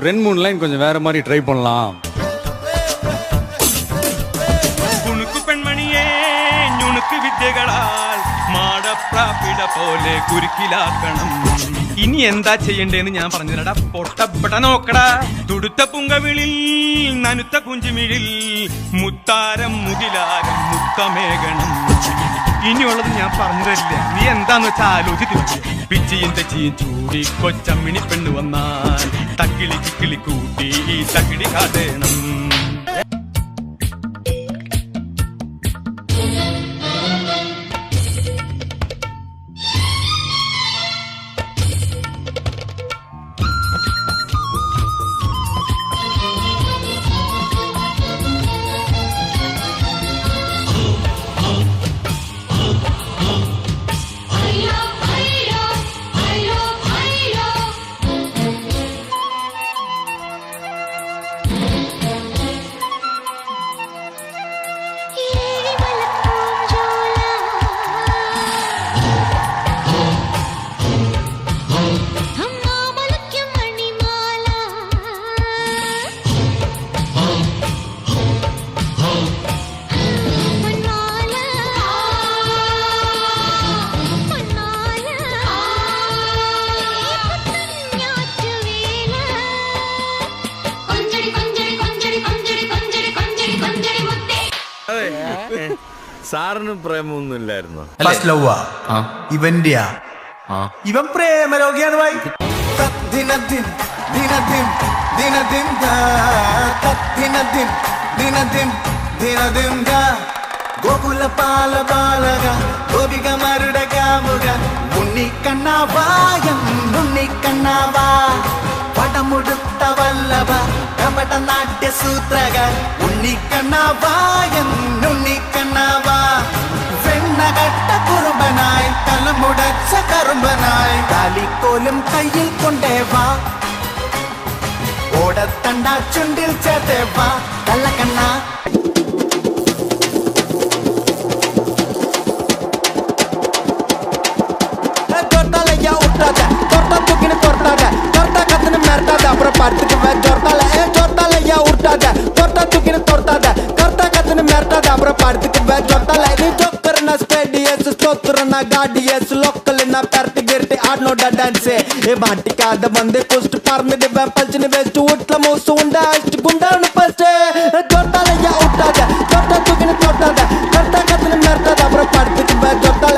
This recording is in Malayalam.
ஒரு 2-3 லைன் கொஞ்சம் வேற மாதிரி ட்ரை பண்ணலாம். കുണുക്കു പെൺമണിയേ ഞുണുക്ക് വിദ്യകളാൽ മാടപ്രാപ്പിട പോലെ കുരുക്കിലാക്കണം. ഇനി എന്താ ചെയ്യണ്ടേന്ന് ഞാൻ പറഞ്ഞുതരടാ. പൊട്ടപ്പെട്ട നോക്കടാ. തുടുത്ത പുങ്കവിളിൽ നനുത്ത കുഞ്ചുമിഴിൽ മുത്താരം മുകിലാരം മുത്തമേകണം. ഇനിയുള്ളത് ഞാൻ പറഞ്ഞു തരില്ല. നീ എന്താന്ന് വെച്ചാൽ ആലോചിച്ച് പിച്ചിയും തെച്ചിയും ചൂടി കൊച്ചമ്മിണി പെണ്ണ് വന്നാൽ തക്കിളി ചിക്കിളി കൂട്ടി തക്കിടി കാതേണം. സാറിന് പ്രേമൊന്നുമില്ലായിരുന്നോ? ഇവന്റെയാ ഇവൻ പ്രേമരോഗിയാണ് ഭായി. ഗോകുല പാല ബാലക ഗോപികമാരുടെ കാമുക ഉണ്ണിക്കണ്ണാവായം ഉണ്ണിക്കണ്ണാവാ പടമുടുത്ത വല്ലഭ കപട നാട്യ സൂത്രക ഉണ്ണിക്കണ്ണാവായം ഉണ്ണിക്കണ്ണാവാ വെണ്ണകട്ട കുറുമ്പനായി തലമുടച്ച കറുമ്പനായി കാലിക്കോലും കയ്യിൽ കൊണ്ടേവാ ഓടത്തണ്ട ചുണ്ടിൽ ചേർത്തേവാ കള്ളക്കണ്ണ. அப்புறம் படுத்துக்குவேன் ஜொர்த்தால ஜொர்த்தாலையா உருட்டாத தொட்டா தூக்கின்னு தொடுத்தாத கர்த்தா கத்துன்னு மிரட்டாத அப்புறம் படுத்துக்குவேன் ஜொர்த்தால நீ ஜோக்கர்னா ஸ்பேடியஸ் ஸ்தோத்திரனா காடியஸ் லோக்கல்னா பெரட்டி கிரட்டி ஆடனோட டான்ஸே ஏ மாட்டிக்காத வந்து குஸ்ட் பறந்துடுவேன் பல்ச்சின்னு வேஸ்ட் வீட்டுல மூசு உண்டா அஷ்டு குண்டான்னு ஃபர்ஸ்ட் ஜொர்த்தாலையா உருட்டாத தொட்டா தூக்கின்னு தொட்டாத கர்த்தா கத்துன்னு மிரட்டாத அப்புறம் படுத்துக்குவேன் ஜொர்த்தால